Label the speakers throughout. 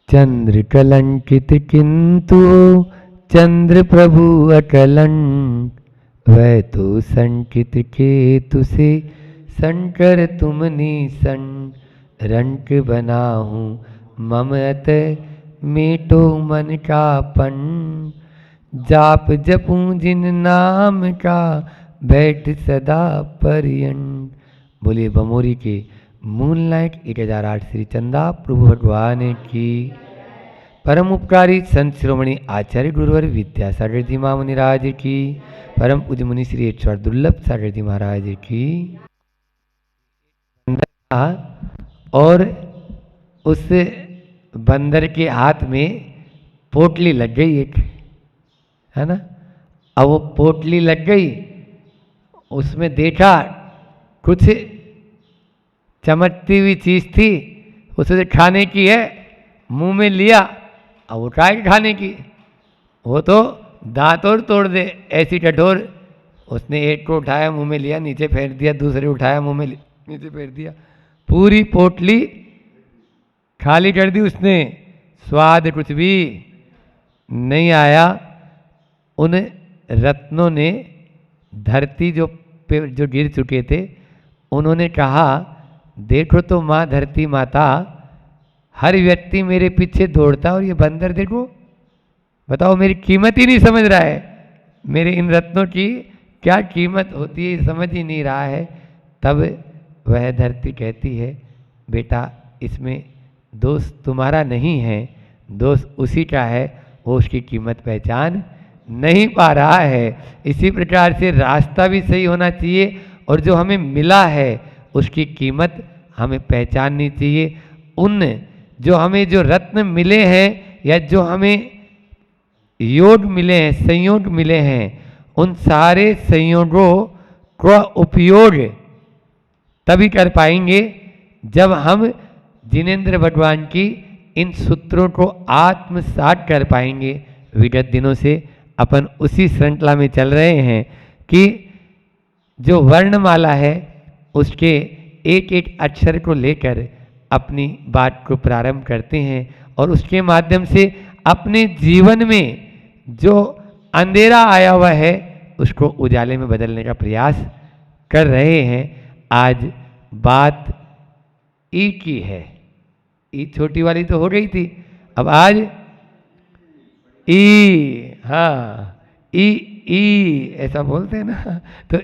Speaker 1: चंद्र कलंकित किंतु चंद्र प्रभु अकलंक। वह तो संकित केतु से शंकर तुम निसन। रंक बना हूँ मम अत मेटो मन का पन। जाप जपूं जिन नाम का बैठ सदा पर्यंत। बोलिए बमोरी के मूनलाइट 1008 श्री चंदा प्रभु भगवान की। परम उपकारी संत शिरोमणि आचार्य गुरुवर विद्यासागर जी महामुनि राज की। परम पूज्य मुनि श्री ईश्वर दुर्लभ सागर जी महाराज की। और उस बंदर के हाथ में पोटली लग गई एक, है ना। अब वो पोटली लग गई, उसमें देखा कुछ चमकती हुई चीज थी, उसे खाने की है, मुंह में लिया। अब वो क्या खाने की, वो तो दांत और तोड़ दे ऐसी कठोर। उसने एक को उठाया मुंह में लिया, नीचे फेंक दिया, दूसरे उठाया मुंह में नीचे फेंक दिया, पूरी पोटली खाली कर दी उसने। स्वाद कुछ भी नहीं आया। उन रत्नों ने धरती जो गिर चुके थे, उन्होंने कहा देखो तो माँ धरती माता, हर व्यक्ति मेरे पीछे दौड़ता और ये बंदर देखो, बताओ मेरी कीमत ही नहीं समझ रहा है, मेरे इन रत्नों की क्या कीमत होती है समझ ही नहीं रहा है। तब वह धरती कहती है बेटा इसमें दोष तुम्हारा नहीं है, दोष उसी का है, वो उसकी कीमत पहचान नहीं पा रहा है। इसी प्रकार से रास्ता भी सही होना चाहिए और जो हमें मिला है उसकी कीमत हमें पहचाननी चाहिए। उन जो हमें जो रत्न मिले हैं या जो हमें योग मिले हैं, संयोग मिले हैं, उन सारे संयोगों का उपयोग तभी कर पाएंगे जब हम जिनेंद्र भगवान की इन सूत्रों को आत्मसात कर पाएंगे। विगत दिनों से अपन उसी श्रृंखला में चल रहे हैं कि जो वर्णमाला है उसके एक एक अक्षर को लेकर अपनी बात को प्रारंभ करते हैं और उसके माध्यम से अपने जीवन में जो अंधेरा आया हुआ है उसको उजाले में बदलने का प्रयास कर रहे हैं। आज बात ई की है, ई छोटी वाली तो हो गई थी, अब आज ई, हाँ ई ऐसा बोलते हैं ना, तो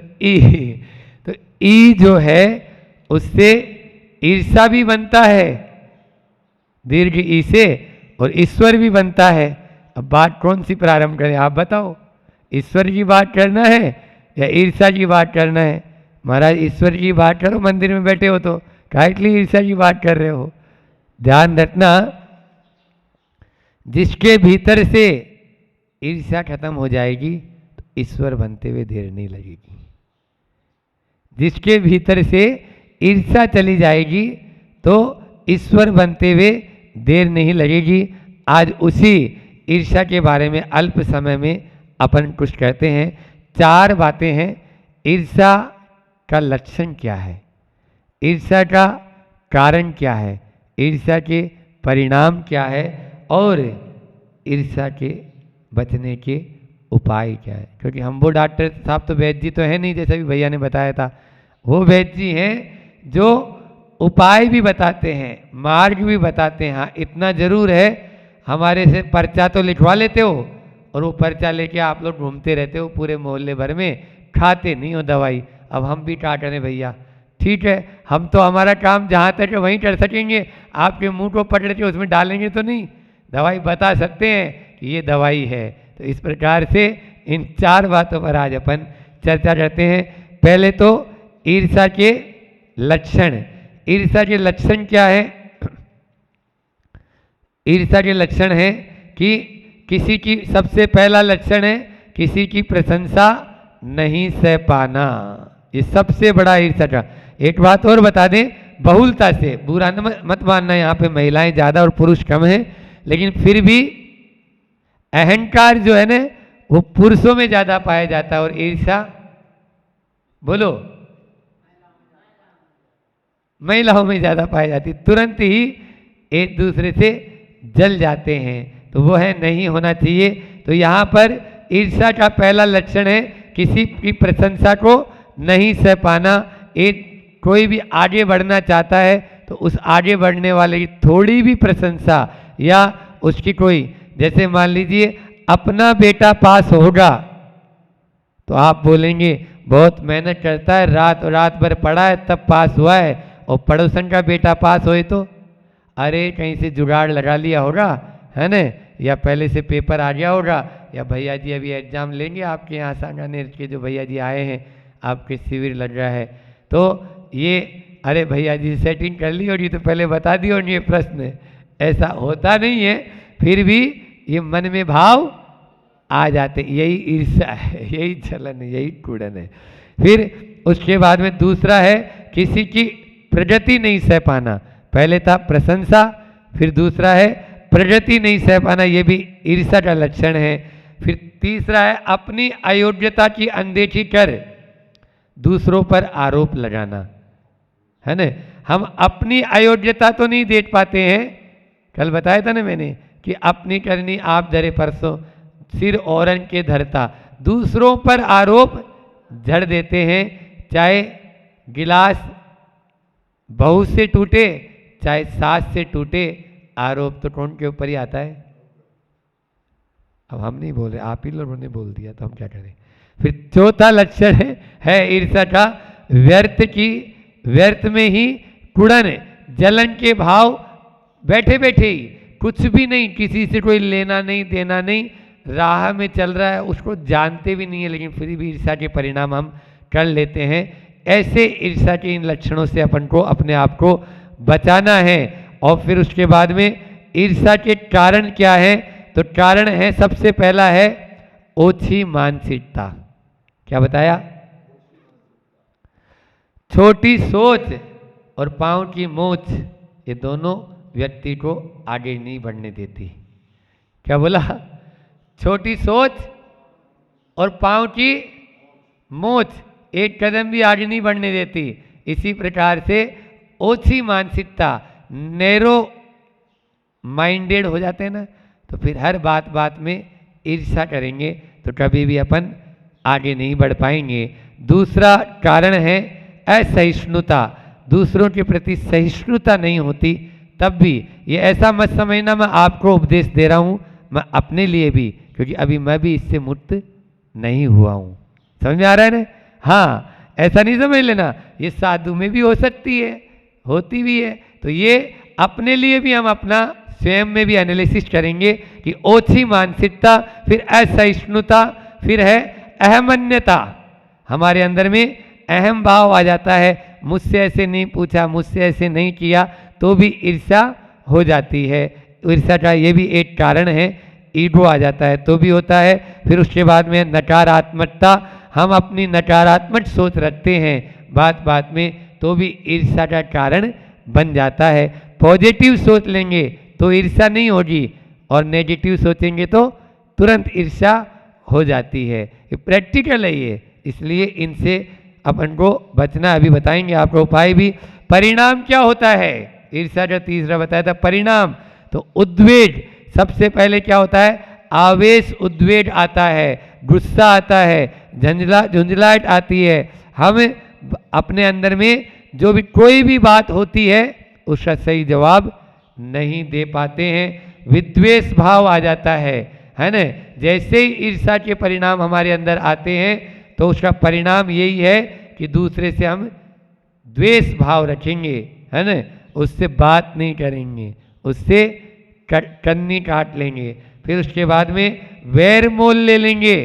Speaker 1: ई जो है उससे ईर्षा भी बनता है दीर्घ ई से, और ईश्वर भी बनता है। अब बात कौन सी प्रारंभ करें आप बताओ, ईश्वर की बात करना है या ईर्षा की बात करना है? महाराज ईश्वर की बात करो, मंदिर में बैठे हो तो काहे के लिए ईर्षा की बात कर रहे हो? ध्यान रखना, जिसके भीतर से ईर्ष्या खत्म हो जाएगी तो ईश्वर बनते हुए देर नहीं लगेगी। जिसके भीतर से ईर्ष्या चली जाएगी तो ईश्वर बनते हुए देर नहीं लगेगी। आज उसी ईर्ष्या के बारे में अल्प समय में अपन कुछ कहते हैं। 4 बातें हैं। ईर्ष्या का लक्षण क्या है, ईर्ष्या का कारण क्या है, ईर्ष्या के परिणाम क्या है और ईर्ष्या के बचने के उपाय क्या है। क्योंकि हम वो डॉक्टर साहब तो वैद्य जी तो है नहीं, जैसे भी भैया ने बताया था, वो वैद्य जी हैं जो उपाय भी बताते हैं, मार्ग भी बताते हैं। हाँ इतना जरूर है, हमारे से पर्चा तो लिखवा लेते हो और वो पर्चा लेके आप लोग घूमते रहते हो पूरे मोहल्ले भर में, खाते नहीं हो दवाई। अब हम भी क्या करें भैया, ठीक है हम तो हमारा काम जहाँ तक है वहीं कर सकेंगे, आपके मुंह को पकड़ के उसमें डालेंगे तो नहीं, दवाई बता सकते हैं कि ये दवाई है। तो इस प्रकार से इन 4 बातों पर आज अपन चर्चा करते हैं। पहले तो ईर्ष्या के लक्षण। ईर्ष्या के लक्षण क्या है? ईर्ष्या के लक्षण है कि किसी की, सबसे पहला लक्षण है किसी की प्रशंसा नहीं सह पाना, ये सबसे बड़ा ईर्ष्या का। एक बात और बता दें, बहुलता से, बुरा मत मानना, यहाँ पे महिलाएं ज़्यादा और पुरुष कम हैं, लेकिन फिर भी अहंकार जो है ना वो पुरुषों में ज़्यादा पाया जाता है और ईर्ष्या बोलो महिलाओं में ज़्यादा पाई जाती। तुरंत ही एक दूसरे से जल जाते हैं, तो वो है नहीं होना चाहिए। तो यहाँ पर ईर्ष्या का पहला लक्षण है किसी की प्रशंसा को नहीं सह पाना। एक कोई भी आगे बढ़ना चाहता है तो उस आगे बढ़ने वाले की थोड़ी भी प्रशंसा या उसकी कोई, जैसे मान लीजिए अपना बेटा पास होगा तो आप बोलेंगे बहुत मेहनत करता है, रात रात भर पढ़ा है तब पास हुआ है, और पड़ोसन का बेटा पास होए तो अरे कहीं से जुगाड़ लगा लिया होगा, है ना, या पहले से पेपर आ गया होगा, या भैया जी अभी एग्जाम लेंगे आपके यहाँ सांगानेर के जो भैया जी आए हैं, आपके शिविर लग रहा है, तो ये अरे भैया जी सेटिंग कर ली होगी तो पहले बता दी होगी ये प्रश्न। ऐसा होता नहीं है, फिर भी ये मन में भाव आ जाते, यही ईर्ष्या है, यही जलन है, यही कुड़न है। फिर उसके बाद में दूसरा है किसी की प्रगति नहीं सह पाना। पहले था प्रशंसा, फिर दूसरा है प्रगति नहीं सह पाना, ये भी ईर्ष्या का लक्षण है। फिर तीसरा है अपनी अयोग्यता की अनदेखी कर दूसरों पर आरोप लगाना, है ना। हम अपनी अयोग्यता तो नहीं देख पाते हैं, कल बताया था ना मैंने कि अपनी करनी आप धरे परसों सिर औरन के धरता, दूसरों पर आरोप झड़ देते हैं। चाहे गिलास बहू से टूटे चाहे सास से टूटे, आरोप तो कौन के ऊपर ही आता है। अब हम नहीं बोल रहे, आप ही लोगों ने बोल दिया तो हम क्या करें। फिर चौथा लक्षण है ईर्ष्या का व्यर्थ में ही कुड़न, जलन के भाव, बैठे बैठे ही कुछ भी नहीं, किसी से कोई लेना नहीं देना नहीं, राह में चल रहा है उसको जानते भी नहीं है, लेकिन फिर भी ईर्ष्या के परिणाम हम कर लेते हैं। ऐसे ईर्ष्या के इन लक्षणों से अपन को अपने आप को बचाना है। और फिर उसके बाद में ईर्ष्या के कारण क्या है, तो कारण है सबसे पहला है ओछी मानसिकता। क्या बताया, छोटी सोच और पांव की मोच, ये दोनों व्यक्ति को आगे नहीं बढ़ने देती। क्या बोला, छोटी सोच और पांव की मोच एक कदम भी आगे नहीं बढ़ने देती। इसी प्रकार से ओछी मानसिकता, नैरो माइंडेड हो जाते हैं ना, तो फिर हर बात बात में ईर्ष्या करेंगे तो कभी भी अपन आगे नहीं बढ़ पाएंगे। दूसरा कारण है असहिष्णुता, दूसरों के प्रति सहिष्णुता नहीं होती। तब भी ये ऐसा मत समझना मैं आपको उपदेश दे रहा हूँ, मैं अपने लिए भी, क्योंकि अभी मैं भी इससे मुक्त नहीं हुआ हूँ। समझ में आ रहा है ना। हाँ, ऐसा नहीं समझ लेना ये साधु में भी हो सकती है, होती भी है। तो ये अपने लिए भी हम अपना स्वयं में भी एनालिसिस करेंगे कि ओछी मानसिकता, फिर असहिष्णुता, फिर है अहमन्यता, हमारे अंदर में अहम भाव आ जाता है। मुझसे ऐसे नहीं पूछा, मुझसे ऐसे नहीं किया, तो भी ईर्ष्या हो जाती है। ईर्ष्या का ये भी एक कारण है, ईगो आ जाता है तो भी होता है। फिर उसके बाद में नकारात्मकता, हम अपनी नकारात्मक सोच रखते हैं बात बात में, तो भी ईर्ष्या का कारण बन जाता है। पॉजिटिव सोच लेंगे तो ईर्ष्या नहीं होगी, और नेगेटिव सोचेंगे तो तुरंत ईर्ष्या हो जाती है। ये प्रैक्टिकल है ये, इसलिए इनसे अपन को बचना। अभी बताएंगे आपको उपाय भी। परिणाम क्या होता है, ईर्ष्या का तीसरा बताया था परिणाम। तो उद्वेग, सबसे पहले क्या होता है, आवेश उद्वेग आता है, गुस्सा आता है, झुंझलाहट आती है। हम अपने अंदर में जो भी कोई भी बात होती है उसका सही जवाब नहीं दे पाते हैं, विद्वेष भाव आ जाता है ना। जैसे ही ईर्ष्या के परिणाम हमारे अंदर आते हैं तो उसका परिणाम यही है कि दूसरे से हम द्वेष भाव रखेंगे, है ना, उससे बात नहीं करेंगे, उससे कन्नी काट लेंगे। फिर उसके बाद में वैर मोल ले लेंगे,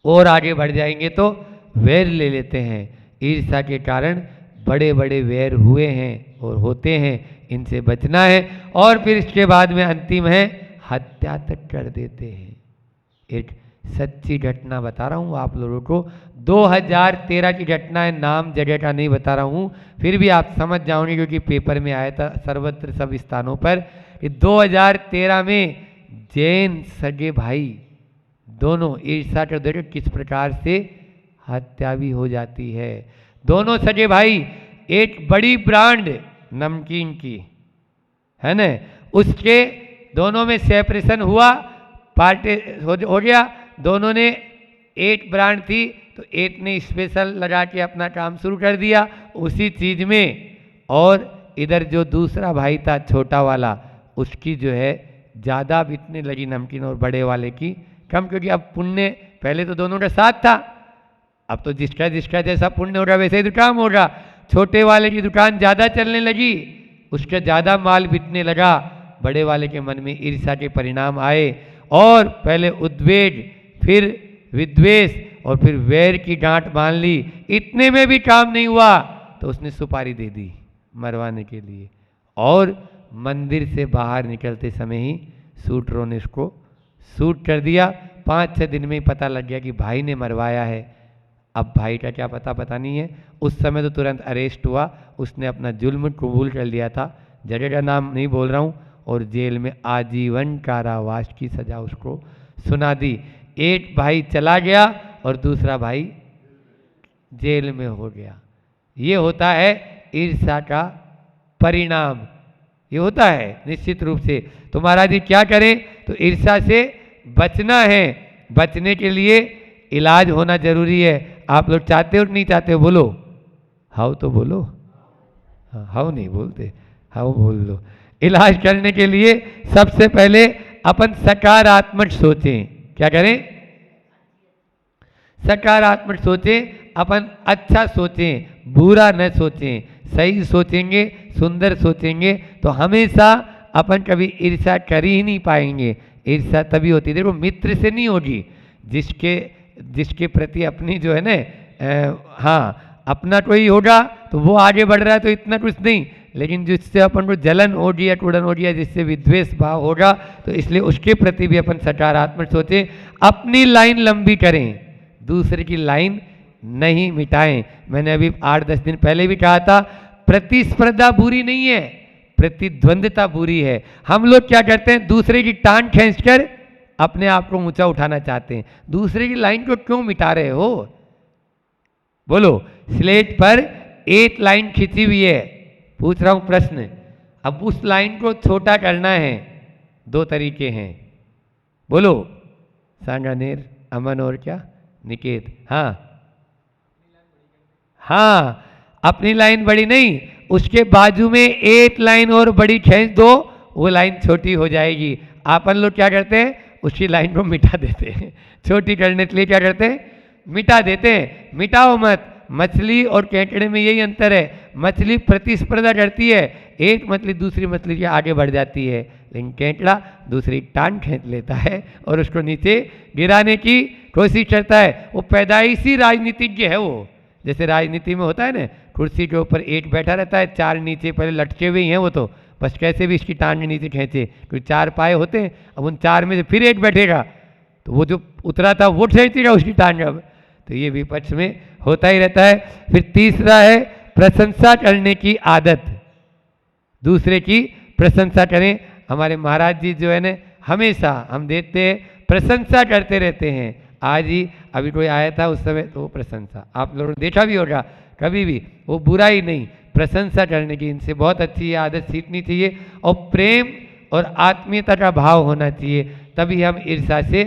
Speaker 1: और आगे बढ़ जाएंगे तो वैर ले लेते हैं। ईर्ष्या के कारण बड़े बड़े वैर हुए हैं और होते हैं, इनसे बचना है। और फिर इसके बाद में अंतिम है हत्या तक कर देते हैं। एक सच्ची घटना बता रहा हूँ आप लोगों को, 2013 की घटना है, नाम जगह का नहीं बता रहा हूँ, फिर भी आप समझ जाओगे क्योंकि पेपर में आया था सर्वत्र सब स्थानों पर। 2013 में जैन सगे भाई दोनों ईर्ष्या के देखो किस प्रकार से हत्या भी हो जाती है। दोनों सगे भाई, एक बड़ी ब्रांड नमकीन की, है ना, उसके दोनों में सेपरेशन हुआ, पार्टी हो गया, दोनों ने 8 ब्रांड थी तो 8 ने स्पेशल लगा के अपना काम शुरू कर दिया उसी चीज़ में। और इधर जो दूसरा भाई था छोटा वाला, उसकी जो है ज़्यादा बिकने लगी नमकीन और बड़े वाले की कम, क्योंकि अब पुण्य पहले तो दोनों का साथ था, अब तो जिसका जिसका जैसा पुण्य होगा वैसे ही दुकान होगा। छोटे वाले की दुकान ज़्यादा चलने लगी, उसका ज़्यादा माल बिकने लगा, बड़े वाले के मन में ईर्ष्या के परिणाम आए और पहले उद्वेग, फिर विद्वेष और फिर वैर की गांठ बांध ली। इतने में भी काम नहीं हुआ तो उसने सुपारी दे दी मरवाने के लिए, और मंदिर से बाहर निकलते समय ही शूटरों ने इसको शूट कर दिया। 5-6 दिन में ही पता लग गया कि भाई ने मरवाया है। अब भाई का क्या पता नहीं है। उस समय तो तुरंत अरेस्ट हुआ, उसने अपना जुल्म कबूल कर लिया था, जगह का नाम नहीं बोल रहा हूँ, और जेल में आजीवन कारावास की सजा उसको सुना दी। एक भाई चला गया और दूसरा भाई जेल में हो गया। ये होता है ईर्ष्या का परिणाम, ये होता है निश्चित रूप से। तो महाराज जी क्या करें? तो ईर्ष्या से बचना है, बचने के लिए इलाज होना जरूरी है। आप लोग चाहते हो कि नहीं चाहते हो? बोलो हाउ तो बोलो, हाउ नहीं बोलते, हाउ बोल दो। इलाज करने के लिए सबसे पहले अपन सकारात्मक सोचें। क्या करें? सकारात्मक सोचें, अपन अच्छा सोचें, बुरा न सोचें, सही सोचेंगे, सुंदर सोचेंगे तो हमेशा अपन कभी ईर्ष्या कर ही नहीं पाएंगे। ईर्ष्या तभी होती है, देखो मित्र से नहीं होगी, जिसके प्रति अपनी जो है ना हाँ अपना कोई होगा तो वो आगे बढ़ रहा है तो इतना कुछ नहीं, लेकिन जिससे अपन को जलन होगी या टूटन होगी या जिससे विद्वेष भाव होगा तो इसलिए उसके प्रति भी अपन सकारात्मक सोचें। अपनी लाइन लंबी करें, दूसरे की लाइन नहीं मिटाएं। मैंने अभी 8-10 दिन पहले भी कहा था, प्रतिस्पर्धा बुरी नहीं है, प्रतिद्वंद्वता बुरी है। हम लोग क्या करते हैं? दूसरे की टांग खींचकर अपने आप को ऊंचा उठाना चाहते हैं। दूसरे की लाइन को क्यों मिटा रहे हो? बोलो, स्लेट पर 8 लाइन खींची हुई है, पूछ रहा हूं प्रश्न, अब उस लाइन को छोटा करना है। 2 तरीके हैं, बोलो सांगानेर, अमन और क्या निकेत। हाँ अपनी लाइन बड़ी नहीं, उसके बाजू में 8 लाइन और बड़ी खींच दो, वो लाइन छोटी हो जाएगी। अपन लोग क्या करते हैं? उसकी लाइन को मिटा देते हैं, छोटी करने के लिए क्या करते हैं? मिटा देते हैं। मिटाओ मत। मछली और केकड़े में यही अंतर है, मछली प्रतिस्पर्धा करती है, एक मछली दूसरी मछली के आगे बढ़ जाती है, लेकिन केकड़ा दूसरी टांग खींच लेता है और उसको नीचे गिराने की कोशिश करता है। वो पैदाइशी राजनीतिज्ञ है वो, जैसे राजनीति में होता है ना, कुर्सी के ऊपर 1 बैठा रहता है, 4 नीचे पहले लटके हुए ही हैं, वो तो बस कैसे भी इसकी टांग नीचे खींचे, क्योंकि 4 पाए होते हैं। अब उन 4 में से फिर 1 बैठेगा तो वो जो उतरा था वो खींचेगा उसकी टांग। अब तो ये विपक्ष में होता ही रहता है। फिर तीसरा है प्रशंसा करने की आदत, दूसरे की प्रशंसा करें। हमारे महाराज जी जो है ना, हमेशा हम देखते हैं प्रशंसा करते रहते हैं। आज ही अभी कोई आया था उस समय तो वो प्रशंसा, आप लोगों ने देखा भी होगा, कभी भी वो बुरा ही नहीं, प्रशंसा करने की इनसे बहुत अच्छी ये आदत सीखनी चाहिए। और प्रेम और आत्मीयता का भाव होना चाहिए, तभी हम ईर्ष्या से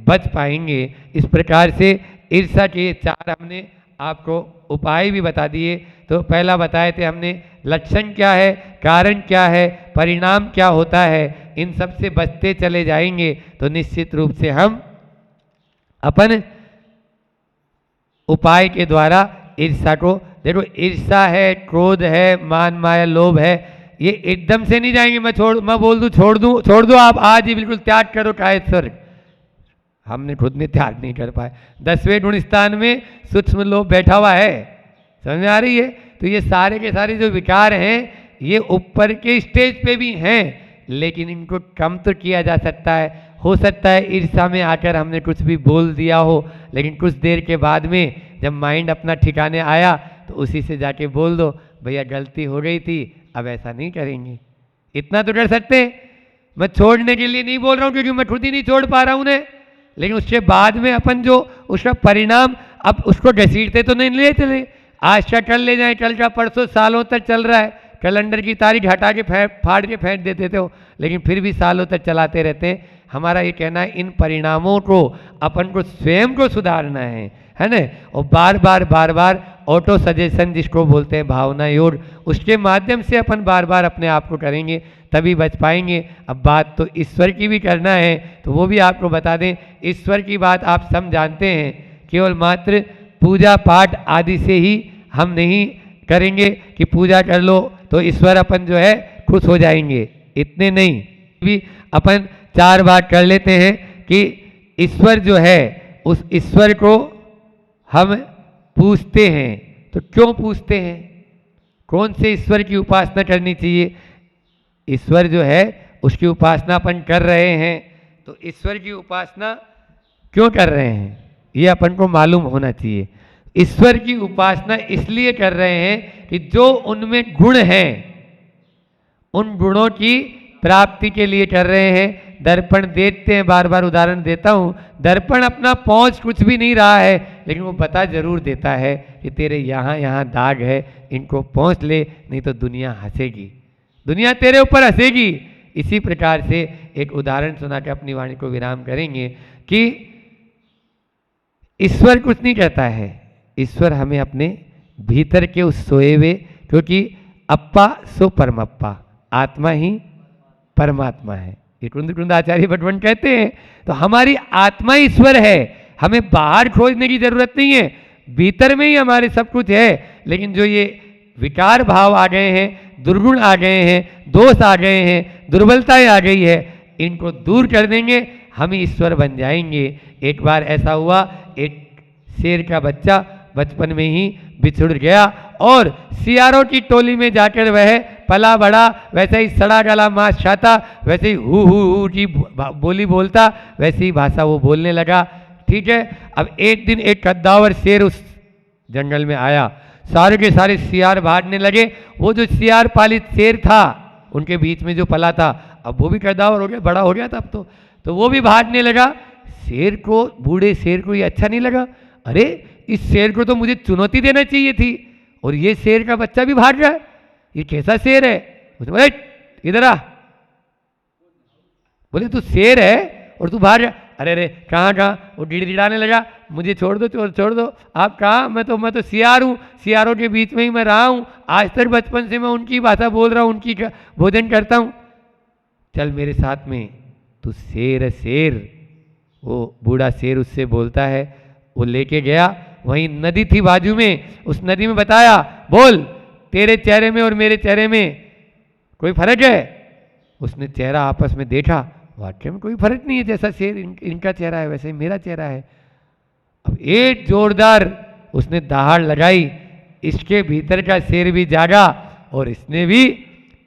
Speaker 1: बच पाएंगे। इस प्रकार से ईर्ष्या के 4 हमने आपको उपाय भी बता दिए। तो पहला बताए थे हमने लक्षण क्या है, कारण क्या है, परिणाम क्या होता है, इन सब से बचते चले जाएंगे तो निश्चित रूप से हम अपन उपाय के द्वारा ईर्ष्या को, देखो ईर्ष्या है, क्रोध है, मान माया लोभ है, ये एकदम से नहीं जाएंगे। मैं बोल दूं छोड़ दूं आप आज ही बिल्कुल त्याग करो कायद स्वर्ग, हमने खुद में त्याग नहीं कर पाए। 10वें गुण स्थान में सूक्ष्म लोभ बैठा हुआ है, समझ में आ रही है? तो ये सारे के सारे जो विकार हैं ये ऊपर के स्टेज पे भी हैं, लेकिन इनको कम तो किया जा सकता है। हो सकता है ईर्ष्या में आकर हमने कुछ भी बोल दिया हो, लेकिन कुछ देर के बाद में जब माइंड अपना ठिकाने आया तो उसी से जाके बोल दो, भैया गलती हो गई थी, अब ऐसा नहीं करेंगे। इतना तो कर सकते हैं। मैं छोड़ने के लिए नहीं बोल रहा हूँ क्योंकि मैं खुद ही नहीं छोड़ पा रहा हूँ उन्हें, लेकिन उसके बाद में अपन जो उसका परिणाम, अब उसको घसीटते तो नहीं ले चले, आज का कल ले जाए, कल का परसों, सालों तक चल रहा है, कैलेंडर की तारीख हटा के फाड़ के फेंक देते थे, लेकिन फिर भी सालों तक चलाते रहते हैं। हमारा ये कहना है इन परिणामों को अपन को स्वयं को सुधारना है ना। और बार बार ऑटो सजेशन जिसको बोलते हैं, भावना योग, उसके माध्यम से अपन बार बार अपने आप को करेंगे तभी बच पाएंगे। अब बात तो ईश्वर की भी करना है, तो वो भी आपको बता दें। ईश्वर की बात आप सब जानते हैं, केवल मात्र पूजा पाठ आदि से ही हम नहीं करेंगे कि पूजा कर लो तो ईश्वर अपन जो है खुश हो जाएंगे, इतने नहीं। भी अपन 4 बात कर लेते हैं कि ईश्वर जो है, उस ईश्वर को हम पूछते हैं। तो क्यों पूछते हैं, कौन से ईश्वर की उपासना करनी चाहिए? ईश्वर जो है उसकी उपासना अपन कर रहे हैं, तो ईश्वर की उपासना क्यों कर रहे हैं ये अपन को मालूम होना चाहिए। ईश्वर की उपासना इसलिए कर रहे हैं कि जो उनमें गुण हैं, उन गुणों की प्राप्ति के लिए कर रहे हैं। दर्पण देखते हैं, बार बार उदाहरण देता हूँ, दर्पण अपना पहुँच कुछ भी नहीं रहा है, लेकिन वो बता जरूर देता है कि तेरे यहाँ यहाँ दाग है, इनको पहुँच ले, नहीं तो दुनिया हंसेगी, दुनिया तेरे ऊपर हंसेगी। इसी प्रकार से एक उदाहरण सुना के अपनी वाणी को विराम करेंगे कि ईश्वर कुछ नहीं कहता है, ईश्वर हमें अपने भीतर के उस सोए हुए, क्योंकि अप्पा सो परमप्पा, आत्मा ही परमात्मा है, ये कुंद आचार्य भटवन कहते हैं। तो हमारी आत्मा ईश्वर है, हमें बाहर खोजने की जरूरत नहीं है, भीतर में ही हमारे सब कुछ है। लेकिन जो ये विकार भाव आ गए हैं, दुर्गुण आ गए हैं, दोष आ गए हैं, दुर्बलताएं आ गई है, इनको दूर कर देंगे, हम ईश्वर बन जाएंगे। एक बार ऐसा हुआ, एक शेर का बच्चा बचपन में ही बिछुड़ गया और सियारों की टोली में जाकर वह पला बड़ा, वैसे ही सड़ा गला मांस खाता, वैसे ही हु की बोली बोलता, वैसे ही भाषा वो बोलने लगा। ठीक है, अब एक दिन एक कद्दावर शेर उस जंगल में आया, सारे के सारे सियार भागने लगे। वो जो सियार पालित शेर था उनके बीच में जो पला था, अब वो भी कद्दावर हो गया, बड़ा हो गया था अब तो वो भी भागने लगा। शेर को, बूढ़े शेर को ये अच्छा नहीं लगा, अरे इस शेर को तो मुझे चुनौती देना चाहिए थी और ये शेर का बच्चा भी भाग रहा है, ये कैसा शेर है? उसने बोला इधर आ, बोले तू शेर है और तू भाग रहा, अरे कहाँ, वो गिड़गिड़ाने लगा, मुझे छोड़ दो, आप कहाँ? मैं तो सियार हूँ, सियारों के बीच में ही मैं रहा हूँ, आज तक बचपन से मैं उनकी भाषा बोल रहा हूँ, उनकी भोजन करता हूँ, चल मेरे साथ में, तू शेर है शेर। वो बूढ़ा शेर उससे बोलता है, वो लेके गया, वहीं नदी थी बाजू में, उस नदी में बताया, बोल तेरे चेहरे में और मेरे चेहरे में कोई फर्क है? उसने चेहरा आपस में देखा, वाकई में कोई फर्क नहीं है, जैसा शेर इनका चेहरा है वैसे ही मेरा चेहरा है। अब एक जोरदार उसने दहाड़ लगाई, इसके भीतर का शेर भी जागा और इसने भी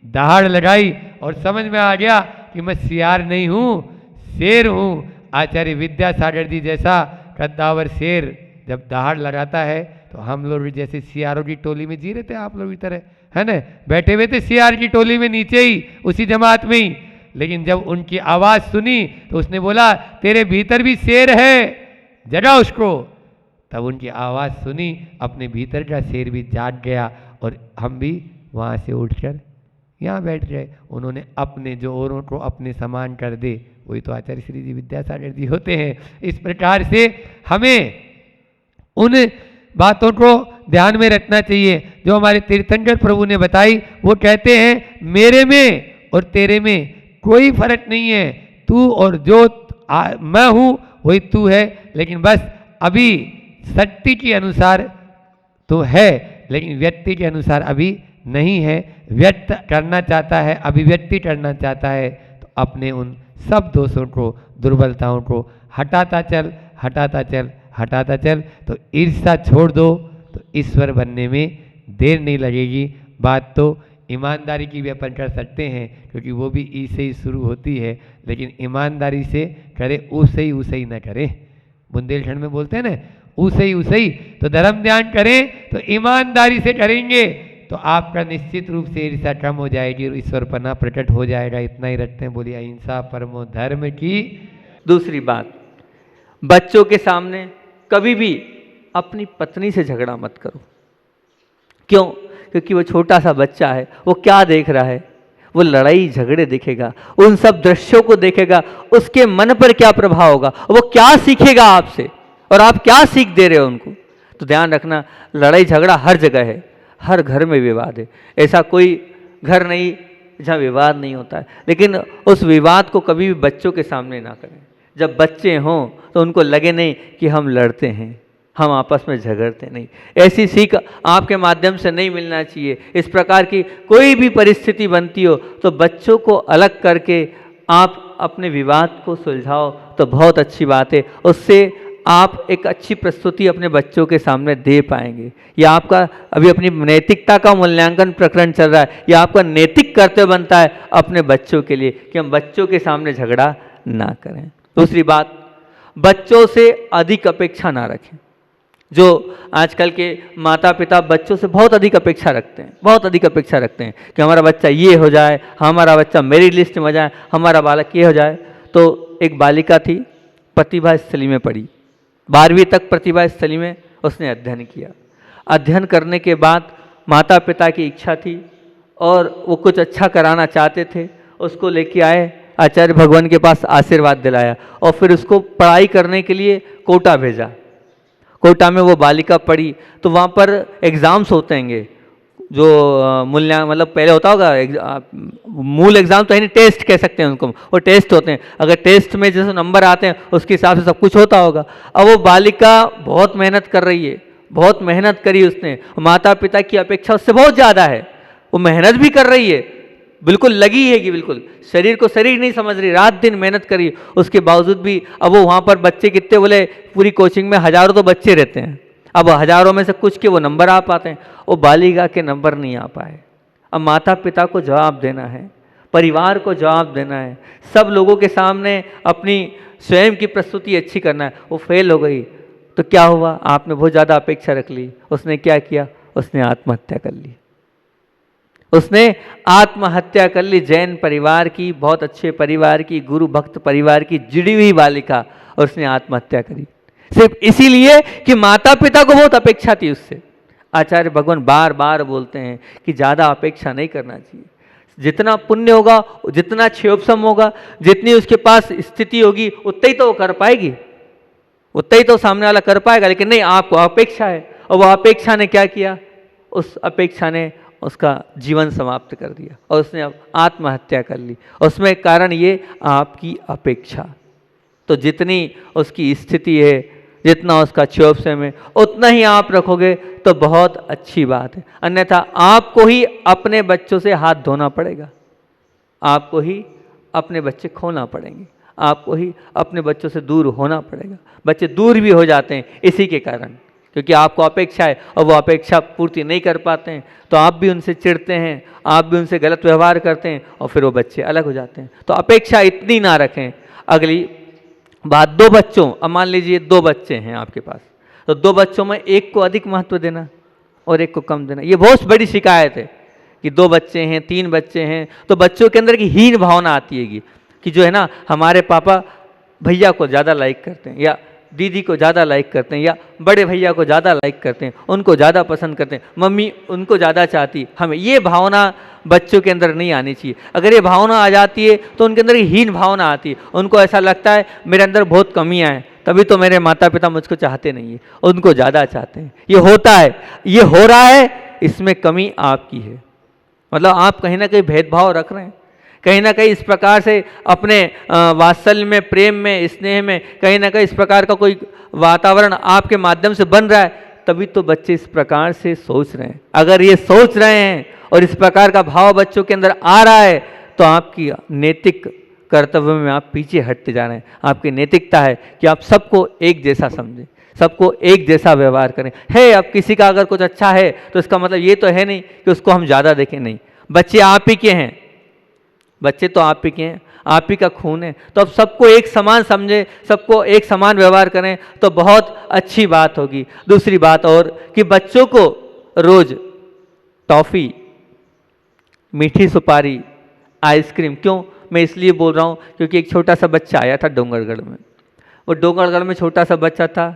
Speaker 1: दहाड़ लगाई और समझ में आ गया कि मैं सियार नहीं हूँ, शेर हूँ। आचार्य विद्यासागर जी जैसा कद्दावर शेर जब दहाड़ लगाता है तो हम लोग भी जैसे सियारों की टोली में जी रहे थे, आप लोग की तरह, है ना, बैठे हुए थे सियार की टोली में नीचे ही, उसी जमात में ही। लेकिन जब उनकी आवाज़ सुनी तो उसने बोला तेरे भीतर भी शेर है, जगा उसको। तब उनकी आवाज़ सुनी, अपने भीतर का शेर भी जाग गया और हम भी वहाँ से उठकर यहाँ बैठ गए। उन्होंने अपने जो औरों को अपने समान कर दे, वही तो आचार्य श्री जी विद्यासागर जी होते हैं। इस प्रकार से हमें उन बातों को ध्यान में रखना चाहिए जो हमारे तीर्थंकर प्रभु ने बताई। वो कहते हैं मेरे में और तेरे में कोई फर्क नहीं है, तू और जो मैं हूँ वही तू है, लेकिन बस अभी शक्ति के अनुसार तो है, लेकिन व्यक्ति के अनुसार अभी नहीं है। व्यक्त करना चाहता है, अभिव्यक्ति करना चाहता है, तो अपने उन सब दोषों को, दुर्बलताओं को हटाता चल, हटाता चल, हटाता चल। तो ईर्ष्या छोड़ दो तो ईश्वर बनने में देर नहीं लगेगी। बात तो ईमानदारी की भी अपन कर सकते हैं, क्योंकि वो भी ई से ही शुरू होती है, लेकिन ईमानदारी से करे, उसे ही न करें। बुंदेलखंड में बोलते हैं ना, उसे ही। तो धर्म ध्यान करें तो ईमानदारी से करेंगे तो आपका निश्चित रूप से ईर्ष्या कम हो जाएगी और ईश्वर पना प्रकट हो जाएगा। इतना ही रखते हैं, बोलिए अहिंसा परमो धर्म की।
Speaker 2: दूसरी बात, बच्चों के सामने कभी भी अपनी पत्नी से झगड़ा मत करो। क्यों? क्योंकि वो छोटा सा बच्चा है, वो क्या देख रहा है, वो लड़ाई झगड़े देखेगा, उन सब दृश्यों को देखेगा, उसके मन पर क्या प्रभाव होगा, वो क्या सीखेगा आपसे और आप क्या सीख दे रहे हो उनको। तो ध्यान रखना, लड़ाई झगड़ा हर जगह है, हर घर में विवाद है, ऐसा कोई घर नहीं जहाँ विवाद नहीं होता है। लेकिन उस विवाद को कभी भी बच्चों के सामने ना करें। जब बच्चे हों तो उनको लगे नहीं कि हम लड़ते हैं, हम आपस में झगड़ते नहीं। ऐसी सीख आपके माध्यम से नहीं मिलना चाहिए। इस प्रकार की कोई भी परिस्थिति बनती हो तो बच्चों को अलग करके आप अपने विवाद को सुलझाओ तो बहुत अच्छी बात है। उससे आप एक अच्छी प्रस्तुति अपने बच्चों के सामने दे पाएंगे। या आपका अभी अपनी नैतिकता का मूल्यांकन प्रकरण चल रहा है, या आपका नैतिक कर्तव्य बनता है अपने बच्चों के लिए कि हम बच्चों के सामने झगड़ा ना करें। दूसरी बात, बच्चों से अधिक अपेक्षा ना रखें। जो आजकल के माता पिता बच्चों से बहुत अधिक अपेक्षा रखते हैं, बहुत अधिक अपेक्षा रखते हैं कि हमारा बच्चा ये हो जाए, हमारा बच्चा मेरी लिस्ट में जाए, हमारा बालक ये हो जाए। तो एक बालिका थी, प्रतिभा स्थली में पढ़ी, 12वीं तक प्रतिभा स्थली में उसने अध्ययन किया। अध्ययन करने के बाद माता पिता की इच्छा थी और वो कुछ अच्छा कराना चाहते थे, उसको लेके आए, आचार्य भगवान के पास आशीर्वाद दिलाया और फिर उसको पढ़ाई करने के लिए कोटा भेजा। कोटा में वो बालिका पढ़ी तो वहाँ पर एग्ज़ाम्स होते हैं, जो मतलब पहले होता होगा मूल एग्ज़ाम तो है नहीं, टेस्ट कह सकते हैं उनको, वो टेस्ट होते हैं। अगर टेस्ट में जैसे नंबर आते हैं उसके हिसाब से सब कुछ होता होगा। अब वो बालिका बहुत मेहनत कर रही है, बहुत मेहनत करी उसने, माता पिता की अपेक्षा उससे बहुत ज़्यादा है, वो मेहनत भी कर रही है, बिल्कुल लगी है कि बिल्कुल शरीर को शरीर नहीं समझ रही, रात दिन मेहनत करी। उसके बावजूद भी अब वो वहाँ पर बच्चे कितने, बोले पूरी कोचिंग में हज़ारों तो बच्चे रहते हैं, अब हज़ारों में से कुछ के वो नंबर आ पाते हैं, वो बालिका के नंबर नहीं आ पाए। अब माता पिता को जवाब देना है, परिवार को जवाब देना है, सब लोगों के सामने अपनी स्वयं की प्रस्तुति अच्छी करना है। वो फेल हो गई तो क्या हुआ, आपने बहुत ज़्यादा अपेक्षा रख ली, उसने क्या किया, उसने आत्महत्या कर ली। उसने आत्महत्या कर ली। जैन परिवार की, बहुत अच्छे परिवार की, गुरु भक्त परिवार की जुड़ी हुई बालिका, और उसने आत्महत्या करी सिर्फ इसीलिए कि माता पिता को बहुत अपेक्षा थी उससे। आचार्य भगवान बार बार बोलते हैं कि ज़्यादा अपेक्षा नहीं करना चाहिए। जितना पुण्य होगा, जितना क्षयोपशम होगा, जितनी उसके पास स्थिति होगी, उतना ही तो वो कर पाएगी, उतना ही तो सामने वाला कर पाएगा। लेकिन नहीं, आपको अपेक्षा है, और वो अपेक्षा ने क्या किया, उस अपेक्षा ने उसका जीवन समाप्त कर दिया और उसने अब आत्महत्या कर ली। उसमें कारण ये आपकी अपेक्षा। तो जितनी उसकी स्थिति है, जितना उसका क्षयोपशम है, उतना ही आप रखोगे तो बहुत अच्छी बात है। अन्यथा आपको ही अपने बच्चों से हाथ धोना पड़ेगा, आपको ही अपने बच्चे खोना पड़ेंगे, आपको ही अपने बच्चों से दूर होना पड़ेगा। बच्चे दूर भी हो जाते हैं इसी के कारण, क्योंकि आपको अपेक्षा है और वो अपेक्षा पूर्ति नहीं कर पाते हैं, तो आप भी उनसे चिढ़ते हैं, आप भी उनसे गलत व्यवहार करते हैं और फिर वो बच्चे अलग हो जाते हैं। तो अपेक्षा इतनी ना रखें। अगली बात, 2 बच्चों, अब मान लीजिए 2 बच्चे हैं आपके पास, तो 2 बच्चों में एक को अधिक महत्व देना और एक को कम देना, ये बहुत बड़ी शिकायत है कि 2 बच्चे हैं, 3 बच्चे हैं, तो बच्चों के अंदर की हीन भावना आती है कि जो है ना, हमारे पापा भैया को ज़्यादा लाइक करते हैं, या दीदी को ज़्यादा लाइक करते हैं, या बड़े भैया को ज़्यादा लाइक करते हैं, उनको ज़्यादा पसंद करते हैं, मम्मी उनको ज़्यादा चाहती। हमें ये भावना बच्चों के अंदर नहीं आनी चाहिए। अगर ये भावना आ जाती है तो उनके अंदर हीन भावना आती है, उनको ऐसा लगता है मेरे अंदर बहुत कमियां हैं, तभी तो मेरे माता पिता मुझको चाहते नहीं है, उनको ज़्यादा चाहते हैं। ये होता है, ये हो रहा है, इसमें कमी आपकी है। मतलब आप कहीं ना कहीं भेदभाव रख रहे हैं, कहीं ना कहीं इस प्रकार से अपने वात्सल्य में, प्रेम में, स्नेह में कहीं ना कहीं इस प्रकार का कोई वातावरण आपके माध्यम से बन रहा है, तभी तो बच्चे इस प्रकार से सोच रहे हैं। अगर ये सोच रहे हैं और इस प्रकार का भाव बच्चों के अंदर आ रहा है, तो आपकी नैतिक कर्तव्य में आप पीछे हटते जा रहे हैं। आपकी नैतिकता है कि आप सबको एक जैसा समझें, सबको एक जैसा व्यवहार करें। है, अब किसी का अगर कुछ अच्छा है तो इसका मतलब ये तो है नहीं कि उसको हम ज़्यादा देखें, नहीं। बच्चे आप ही के हैं, बच्चे तो आप ही के हैं, आप ही का खून है, तो अब सबको एक समान समझें, सबको एक समान व्यवहार करें तो बहुत अच्छी बात होगी। दूसरी बात और कि बच्चों को रोज टॉफ़ी, मीठी सुपारी, आइसक्रीम, क्यों मैं इसलिए बोल रहा हूँ क्योंकि एक छोटा सा बच्चा आया था डोंगरगढ़ में। वो डोंगरगढ़ में छोटा सा बच्चा था,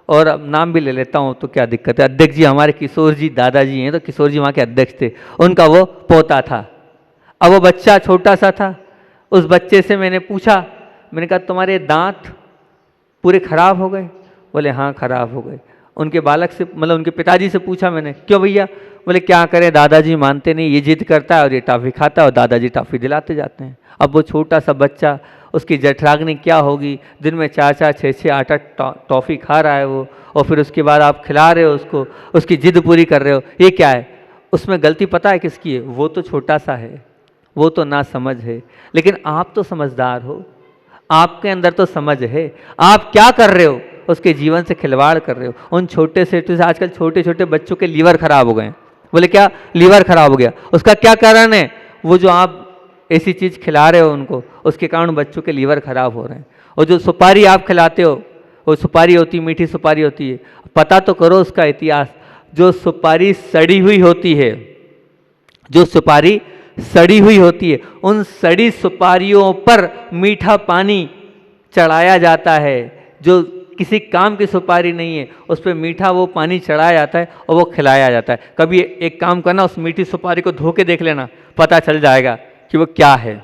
Speaker 2: और अब नाम भी ले लेता हूँ तो क्या दिक्कत है, अध्यक्ष जी हमारे किशोर जी दादाजी हैं, तो किशोर जी वहाँ के अध्यक्ष थे, उनका वो पोता था। अब वो बच्चा छोटा सा था, उस बच्चे से मैंने पूछा, मैंने कहा तुम्हारे दांत पूरे खराब हो गए? बोले हाँ खराब हो गए। उनके बालक से मतलब उनके पिताजी से पूछा मैंने, क्यों भैया? बोले क्या करें, दादाजी मानते नहीं, ये जिद करता है और ये टॉफ़ी खाता है और दादाजी टॉफ़ी दिलाते जाते हैं। अब वो छोटा सा बच्चा, उसकी जठराग्नि क्या होगी, दिन में 4-4, 6-6, 8-8 टॉफ़ी खा रहा है वो, और फिर उसके बाद आप खिला रहे हो उसको, उसकी जिद पूरी कर रहे हो, ये क्या है? उसमें गलती पता है किसकी है? वो तो छोटा सा है, वो तो ना समझ है, लेकिन आप तो समझदार हो, आपके अंदर तो समझ है। आप क्या कर रहे हो? उसके जीवन से खिलवाड़ कर रहे हो। उन छोटे से आजकल छोटे छोटे बच्चों के लीवर खराब हो गए हैं। बोले क्या लीवर खराब हो गया? उसका क्या कारण है? वो जो आप ऐसी चीज़ खिला रहे हो उनको, उसके कारण बच्चों के लीवर खराब हो रहे हैं। और जो सुपारी आप खिलाते हो, वो सुपारी होती है, मीठी सुपारी होती है, पता तो करो उसका इतिहास। जो सुपारी सड़ी हुई होती है, जो सुपारी सड़ी हुई होती है, उन सड़ी सुपारियों पर मीठा पानी चढ़ाया जाता है। जो किसी काम की सुपारी नहीं है, उस पर मीठा वो पानी चढ़ाया जाता है और वो खिलाया जाता है। कभी एक काम करना, उस मीठी सुपारी को धो के देख लेना, पता चल जाएगा कि वो क्या है।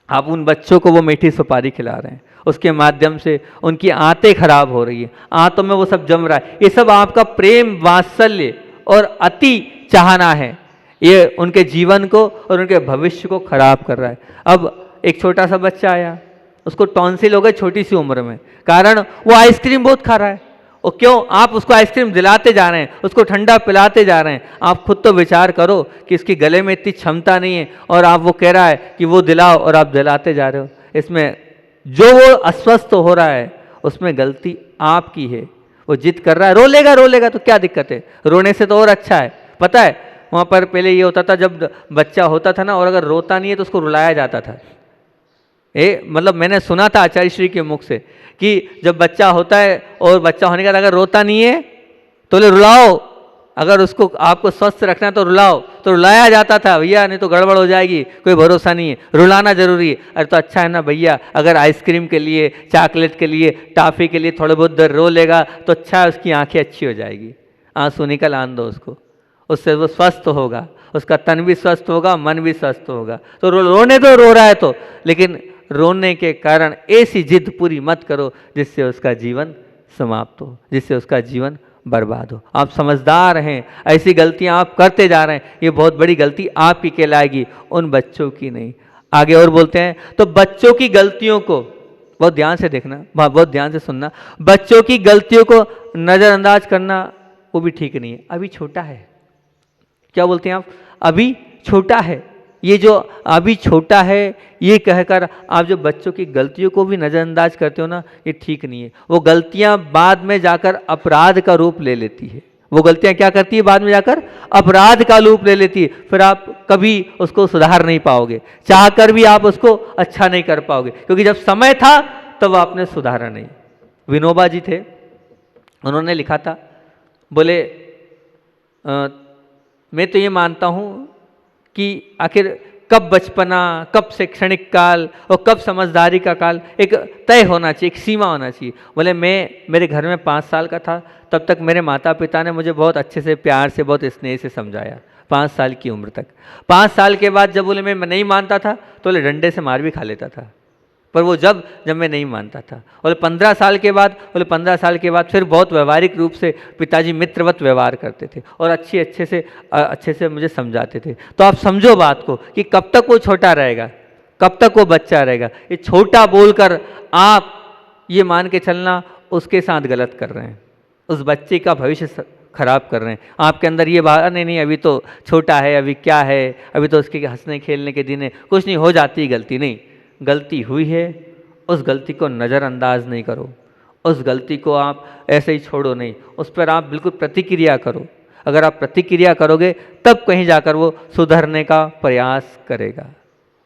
Speaker 2: आप उन बच्चों को वो मीठी सुपारी खिला रहे हैं, उसके माध्यम से उनकी आंतें खराब हो रही है, आंतों में वो सब जम रहा है। ये सब आपका प्रेम, वात्सल्य और अति चाहना है, ये उनके जीवन को और उनके भविष्य को खराब कर रहा है। अब एक छोटा सा बच्चा आया, उसको टॉन्सिल हो गए छोटी सी उम्र में, कारण वो आइसक्रीम बहुत खा रहा है। और क्यों? आप उसको आइसक्रीम दिलाते जा रहे हैं, उसको ठंडा पिलाते जा रहे हैं। आप खुद तो विचार करो कि इसके गले में इतनी क्षमता नहीं है, और आप वो कह रहा है कि वो दिलाओ, और आप दिलाते जा रहे हो। इसमें जो वो अस्वस्थ हो रहा है, उसमें गलती आपकी है। वो जिद कर रहा है, रो लेगा तो क्या दिक्कत है? रोने से तो और अच्छा है। पता है वहाँ पर पहले ये होता था, जब बच्चा होता था ना, और अगर रोता नहीं है तो उसको रुलाया जाता था। मतलब मैंने सुना था आचार्य श्री के मुख से कि जब बच्चा होता है और बच्चा होने के बाद अगर रोता नहीं है तो रुलाओ, अगर उसको आपको स्वस्थ रखना है तो रुलाओ। तो रुलाया जाता था भैया, नहीं तो गड़बड़ हो जाएगी, कोई भरोसा नहीं है, रुलाना जरूरी है। अरे तो अच्छा है ना भैया, अगर आइसक्रीम के लिए, चॉकलेट के लिए, टॉफ़ी के लिए थोड़े बहुत देर रो लेगा तो अच्छा है, उसकी आंखें अच्छी हो जाएगी, आंसू निकल आन दो उसको, उससे वो स्वस्थ होगा, उसका तन भी स्वस्थ होगा, मन भी स्वस्थ होगा। तो रोने दो, रो रहा है तो, लेकिन रोने के कारण ऐसी जिद पूरी मत करो जिससे उसका जीवन समाप्त हो, जिससे उसका जीवन बर्बाद हो। आप समझदार हैं, ऐसी गलतियां आप करते जा रहे हैं, ये बहुत बड़ी गलती आपकी कहलाएगी, उन बच्चों की नहीं। आगे और बोलते हैं, तो बच्चों की गलतियों को बहुत ध्यान से देखना, बहुत ध्यान से सुनना। बच्चों की गलतियों को नज़रअंदाज करना वो भी ठीक नहीं है, अभी छोटा है। क्या बोलते हैं आप? अभी छोटा है। ये जो अभी छोटा है, ये कहकर आप जो बच्चों की गलतियों को भी नज़रअंदाज करते हो ना, ये ठीक नहीं है। वो गलतियां बाद में जाकर अपराध का रूप ले लेती है। वो गलतियां क्या करती है? बाद में जाकर अपराध का रूप ले लेती है। फिर आप कभी उसको सुधार नहीं पाओगे, चाहकर भी आप उसको अच्छा नहीं कर पाओगे, क्योंकि जब समय था तब आपने सुधारा नहीं। विनोबा जी थे, उन्होंने लिखा था, बोले मैं तो ये मानता हूँ कि आखिर कब बचपना, कब शैक्षणिक काल और कब समझदारी का काल एक तय होना चाहिए, एक सीमा होना चाहिए। बोले मेरे घर में 5 साल का था, तब तक मेरे माता पिता ने मुझे बहुत अच्छे से, प्यार से, बहुत स्नेह से समझाया, 5 साल की उम्र तक। 5 साल के बाद जब बोले मैं नहीं मानता था, तो बोले डंडे से मार भी खा लेता था, पर वो जब मैं नहीं मानता था। बोले 15 साल के बाद, बोले 15 साल के बाद फिर बहुत व्यवहारिक रूप से पिताजी मित्रवत व्यवहार करते थे और अच्छे से मुझे समझाते थे। तो आप समझो बात को कि कब तक वो छोटा रहेगा, कब तक वो बच्चा रहेगा। ये छोटा बोलकर आप ये मान के चलना उसके साथ गलत कर रहे हैं, उस बच्चे का भविष्य खराब कर रहे हैं। आपके अंदर ये बात, नहीं अभी तो छोटा है, अभी क्या है, अभी तो उसके हंसने खेलने के दिन है, कुछ नहीं, हो जाती गलती। नहीं, गलती हुई है, उस गलती को नज़रअंदाज नहीं करो, उस गलती को आप ऐसे ही छोड़ो नहीं, उस पर आप बिल्कुल प्रतिक्रिया करो। अगर आप प्रतिक्रिया करोगे तब कहीं जाकर वो सुधरने का प्रयास करेगा,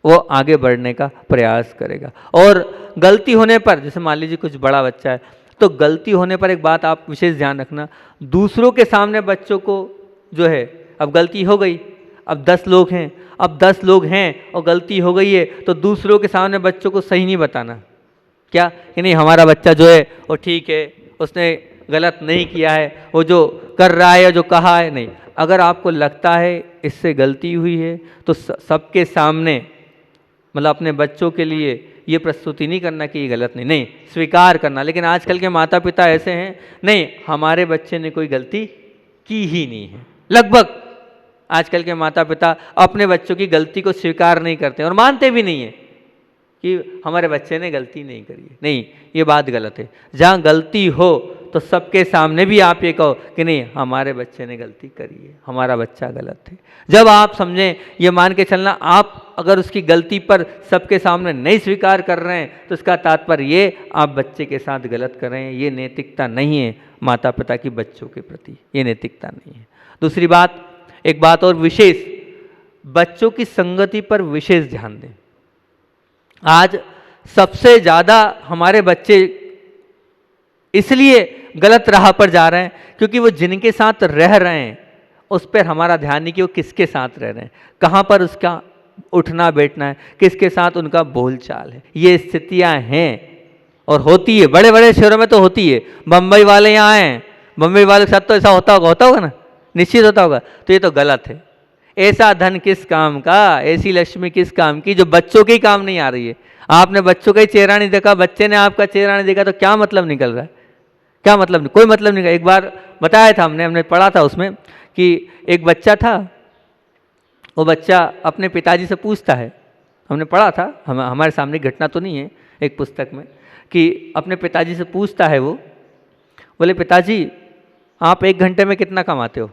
Speaker 2: वो आगे बढ़ने का प्रयास करेगा। और गलती होने पर, जैसे मान लीजिए कुछ बड़ा बच्चा है, तो गलती होने पर एक बात आप विशेष ध्यान रखना, दूसरों के सामने बच्चों को जो है, अब गलती हो गई, अब 10 लोग हैं, अब 10 लोग हैं और गलती हो गई है, तो दूसरों के सामने बच्चों को सही नहीं बताना। क्या कि नहीं हमारा बच्चा जो है वो ठीक है, उसने गलत नहीं किया है, वो जो कर रहा है या जो कहा है नहीं। अगर आपको लगता है इससे गलती हुई है तो सबके सामने, मतलब अपने बच्चों के लिए ये प्रस्तुति नहीं करना कि ये गलत नहीं, स्वीकार करना। लेकिन आजकल के माता पिता ऐसे हैं, नहीं हमारे बच्चे ने कोई गलती की ही नहीं है। लगभग आजकल के माता पिता अपने बच्चों की गलती को स्वीकार नहीं करते और मानते भी नहीं है कि हमारे बच्चे ने गलती नहीं करी है। नहीं, ये बात गलत है। जहाँ गलती हो तो सबके सामने भी आप ये कहो कि नहीं हमारे बच्चे ने गलती करी है, हमारा बच्चा गलत है। जब आप समझें, ये मान के चलना, आप अगर उसकी गलती पर सबके सामने नहीं स्वीकार कर रहे हैं तो इसका तात्पर्य ये आप बच्चे के साथ गलत कर रहे हैं। ये नैतिकता नहीं है माता पिता की बच्चों के प्रति, ये नैतिकता नहीं है। दूसरी बात, एक बात और विशेष, बच्चों की संगति पर विशेष ध्यान दें। आज सबसे ज़्यादा हमारे बच्चे इसलिए गलत राह पर जा रहे हैं क्योंकि वो जिनके साथ रह रहे हैं उस पर हमारा ध्यान नहीं कि वो किसके साथ रह रहे हैं, कहाँ पर उसका उठना बैठना है, किसके साथ उनका बोलचाल है। ये स्थितियाँ हैं और होती है, बड़े बड़े शहरों में तो होती है। बम्बई वाले यहाँ हैं, बम्बई वाले के साथ तो ऐसा होता होगा ना, निश्चित होता होगा। तो ये तो गलत है। ऐसा धन किस काम का, ऐसी लक्ष्मी किस काम की जो बच्चों के ही काम नहीं आ रही है। आपने बच्चों का ही चेहरा नहीं देखा, बच्चे ने आपका चेहरा नहीं देखा, तो क्या मतलब निकल रहा है? क्या मतलब नहीं, कोई मतलब नहीं। एक बार बताया था हमने पढ़ा था उसमें कि एक बच्चा था, वो बच्चा अपने पिताजी से पूछता है, हमने पढ़ा था, हमारे सामने घटना तो नहीं है, एक पुस्तक में, कि अपने पिताजी से पूछता है वो, बोले पिताजी आप 1 घंटे में कितना कमाते हो?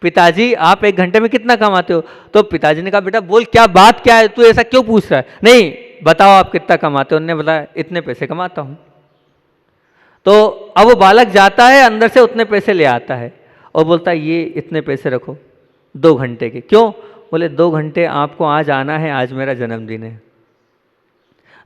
Speaker 2: पिताजी आप 1 घंटे में कितना कमाते हो? तो पिताजी ने कहा बेटा बोल क्या बात क्या है, तू ऐसा क्यों पूछ रहा है? नहीं बताओ आप कितना कमाते हो? उन्होंने बताया इतने पैसे कमाता हूँ। तो अब वो बालक जाता है अंदर से उतने पैसे ले आता है और बोलता है ये इतने पैसे रखो 2 घंटे के। क्यों? बोले 2 घंटे आपको आज आना है, आज मेरा जन्मदिन है।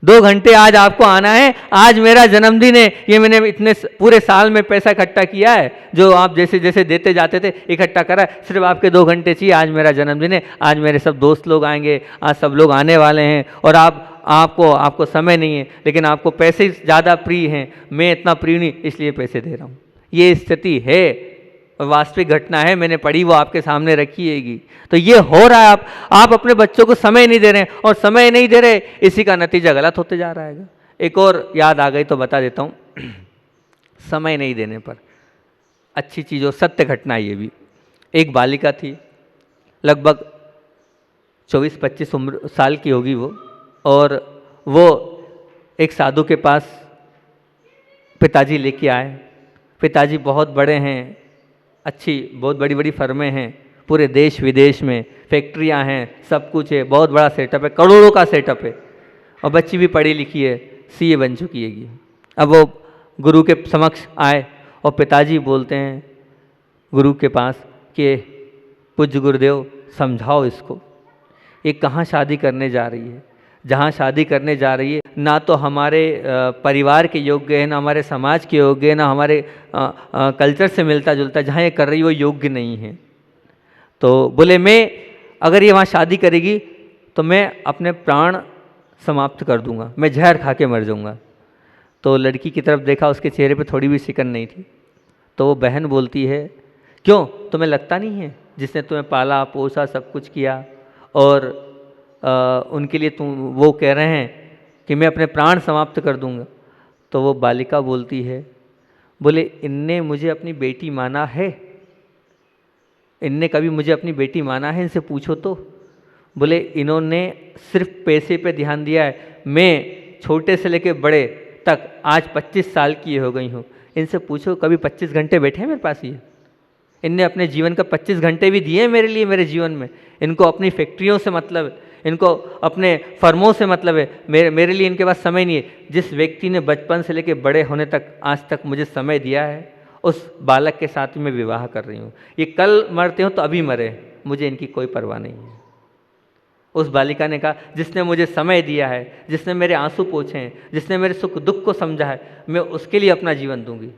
Speaker 2: 2 घंटे आज आपको आना है, आज मेरा जन्मदिन है। ये मैंने इतने पूरे साल में पैसा इकट्ठा किया है, जो आप जैसे जैसे देते जाते थे इकट्ठा करा, सिर्फ आपके 2 घंटे चाहिए। आज मेरा जन्मदिन है, आज मेरे सब दोस्त लोग आएंगे, आज सब लोग आने वाले हैं और आपको समय नहीं है, लेकिन आपको पैसे ज़्यादा प्रिय हैं, मैं इतना प्रिय नहीं, इसलिए पैसे दे रहा हूँ। ये स्थिति है, वास्तविक घटना है, मैंने पढ़ी, वो आपके सामने रखी हैगी। तो ये हो रहा है, आप अपने बच्चों को समय नहीं दे रहे हैं, और समय नहीं दे रहे, इसी का नतीजा गलत होते जा रहा है। एक और याद आ गई तो बता देता हूँ। समय नहीं देने पर अच्छी चीज़ और सत्य घटना ये भी। एक बालिका थी, लगभग 24-25 साल की होगी वो, और वो एक साधु के पास पिताजी लेके आए। पिताजी बहुत बड़े हैं, अच्छी बहुत बड़ी बड़ी फर्में हैं, पूरे देश विदेश में फैक्ट्रियां हैं, सब कुछ है, बहुत बड़ा सेटअप है, करोड़ों का सेटअप है, और बच्ची भी पढ़ी लिखी है, सीए बन चुकी है। अब वो गुरु के समक्ष आए और पिताजी बोलते हैं गुरु के पास कि पूज्य गुरुदेव समझाओ इसको, ये कहाँ शादी करने जा रही है? जहाँ शादी करने जा रही है ना तो हमारे परिवार के योग्य है, ना हमारे समाज के योग्य है, ना हमारे कल्चर से मिलता जुलता, जहाँ ये कर रही है वो योग्य नहीं है। तो बोले मैं अगर ये वहाँ शादी करेगी तो मैं अपने प्राण समाप्त कर दूंगा, मैं जहर खा के मर जाऊंगा। तो लड़की की तरफ देखा, उसके चेहरे पे थोड़ी भी सिकन नहीं थी। तो वो बहन बोलती है क्यों, तुम्हें लगता नहीं है जिसने तुम्हें पाला पोसा सब कुछ किया, और उनके लिए तुम वो कह रहे हैं कि मैं अपने प्राण समाप्त कर दूंगा? तो वो बालिका बोलती है, बोले इनने मुझे अपनी बेटी माना है? इनने कभी मुझे अपनी बेटी माना है? इनसे पूछो तो। बोले इन्होंने सिर्फ पैसे पे ध्यान दिया है, मैं छोटे से लेके बड़े तक आज 25 साल की हो गई हूँ, इनसे पूछो कभी 25 घंटे बैठे हैं मेरे पास? ये इनने अपने जीवन का 25 घंटे भी दिए मेरे लिए, मेरे जीवन में। इनको अपनी फैक्ट्रियों से मतलब है, इनको अपने फर्मों से मतलब है, मेरे लिए इनके पास समय नहीं है। जिस व्यक्ति ने बचपन से लेकर बड़े होने तक आज तक मुझे समय दिया है, उस बालक के साथ मैं विवाह कर रही हूँ। ये कल मरते हो तो अभी मरे, मुझे इनकी कोई परवाह नहीं है। उस बालिका ने कहा जिसने मुझे समय दिया है, जिसने मेरे आंसू पोंछे हैं, जिसने मेरे सुख दुख को समझा है, मैं उसके लिए अपना जीवन दूंगी।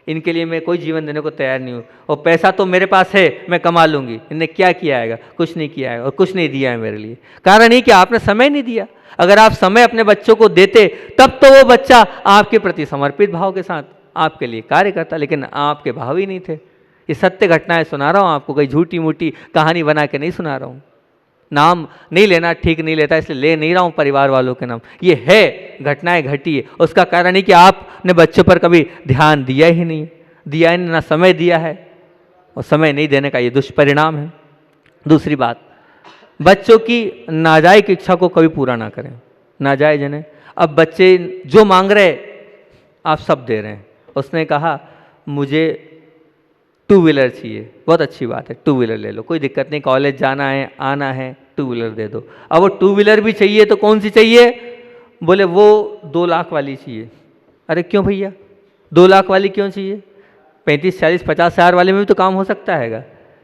Speaker 2: इनके लिए मैं कोई जीवन देने को तैयार नहीं हूँ। और पैसा तो मेरे पास है, मैं कमा लूँगी। इनने क्या किया है? कुछ नहीं किया है और कुछ नहीं दिया है मेरे लिए। कारण ये कि आपने समय नहीं दिया। अगर आप समय अपने बच्चों को देते तब तो वो बच्चा आपके प्रति समर्पित भाव के साथ आपके लिए कार्य करता, लेकिन आपके भाव ही नहीं थे। ये सत्य घटनाएं सुना रहा हूँ आपको, कोई झूठी मूठी कहानी बना के नहीं सुना रहा हूँ। नाम नहीं लेना ठीक नहीं लेता, इसलिए ले नहीं रहा हूँ परिवार वालों के नाम। ये है घटनाएं घटी है, उसका कारण है कि आपने बच्चों पर कभी ध्यान दिया ही नहीं, ना समय दिया है, और समय नहीं देने का ये दुष्परिणाम है। दूसरी बात, बच्चों की नाजायज इच्छा को कभी पूरा ना करें, नाजायज नहीं। अब बच्चे जो मांग रहे आप सब दे रहे हैं। उसने कहा मुझे 2 व्हीलर चाहिए, बहुत अच्छी बात है, 2 व्हीलर ले लो, कोई दिक्कत नहीं, कॉलेज जाना है आना है, 2 व्हीलर दे दो। अब वो 2 व्हीलर भी चाहिए तो कौन सी चाहिए? बोले वो 2 लाख वाली चाहिए। अरे क्यों भैया 2 लाख वाली क्यों चाहिए? 35, 40, 50 हज़ार वाले में भी तो काम हो सकता हैगा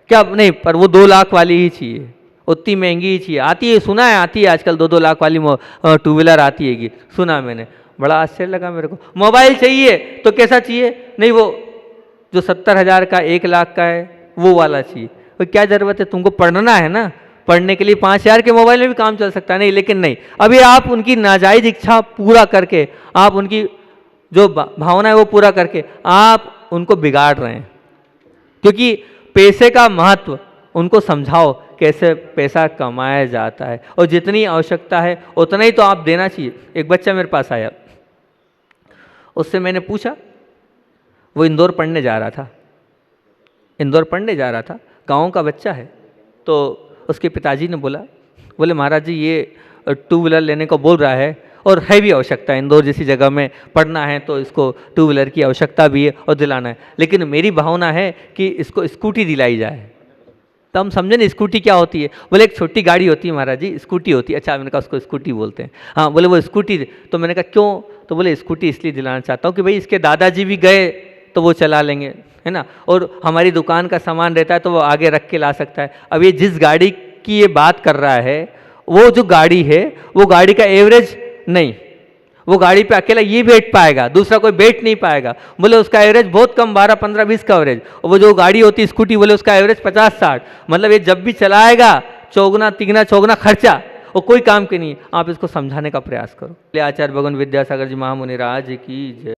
Speaker 2: क्या? नहीं, पर वो 2 लाख वाली ही चाहिए, उतनी महंगी ही चाहिए। आती है, सुना है, आती है आजकल 2-2 लाख वाली 2 व्हीलर आती हैगी, सुना मैंने, बड़ा आश्चर्य लगा मेरे को। मोबाइल चाहिए तो कैसा चाहिए? नहीं, वो जो 70,000 का 1 लाख का है वो वाला चाहिए। तो क्या ज़रूरत है, तुमको पढ़ना है ना, पढ़ने के लिए 5,000 के मोबाइल में भी काम चल सकता है। नहीं, लेकिन नहीं, अभी आप उनकी नाजायज इच्छा पूरा करके, आप उनकी जो भावना है वो पूरा करके आप उनको बिगाड़ रहे हैं। क्योंकि पैसे का महत्व उनको समझाओ, कैसे पैसा कमाया जाता है, और जितनी आवश्यकता है उतना ही तो आप देना चाहिए। एक बच्चा मेरे पास आया, उससे मैंने पूछा, वो इंदौर पढ़ने जा रहा था, गाँव का बच्चा है। तो उसके पिताजी ने बोले महाराज जी ये 2 व्हीलर लेने को बोल रहा है, और है भी आवश्यकता है, इंदौर जैसी जगह में पढ़ना है तो इसको 2 व्हीलर की आवश्यकता भी है और दिलाना है, लेकिन मेरी भावना है कि इसको स्कूटी दिलाई जाए। तो हम समझे ना स्कूटी क्या होती है? बोले एक छोटी गाड़ी होती है महाराज जी, स्कूटी होती है। अच्छा, मैंने कहा उसको स्कूटी बोलते हैं। हाँ, बोले वो स्कूटी। तो मैंने कहा क्यों? तो बोले स्कूटी इसलिए दिलाना चाहता हूँ कि भाई इसके दादाजी भी गए तो वो चला लेंगे, है ना, और हमारी दुकान का सामान रहता है तो वो आगे रख के ला सकता है। अब ये जिस गाड़ी की ये बात कर रहा है, वो जो गाड़ी है वो गाड़ी का एवरेज नहीं, वो गाड़ी पे अकेला ये बैठ पाएगा, दूसरा कोई बैठ नहीं पाएगा। बोले उसका एवरेज बहुत कम, 12, 15, 20 का एवरेज। और वो जो गाड़ी होती है स्कूटी, बोले उसका एवरेज 50, 60। मतलब ये जब भी चलाएगा चौगुना तिगना चौगुना खर्चा, और कोई काम के नहीं। आप इसको समझाने का प्रयास करो। आचार्य भगवान विद्यासागर जी महामुनि राज की जय।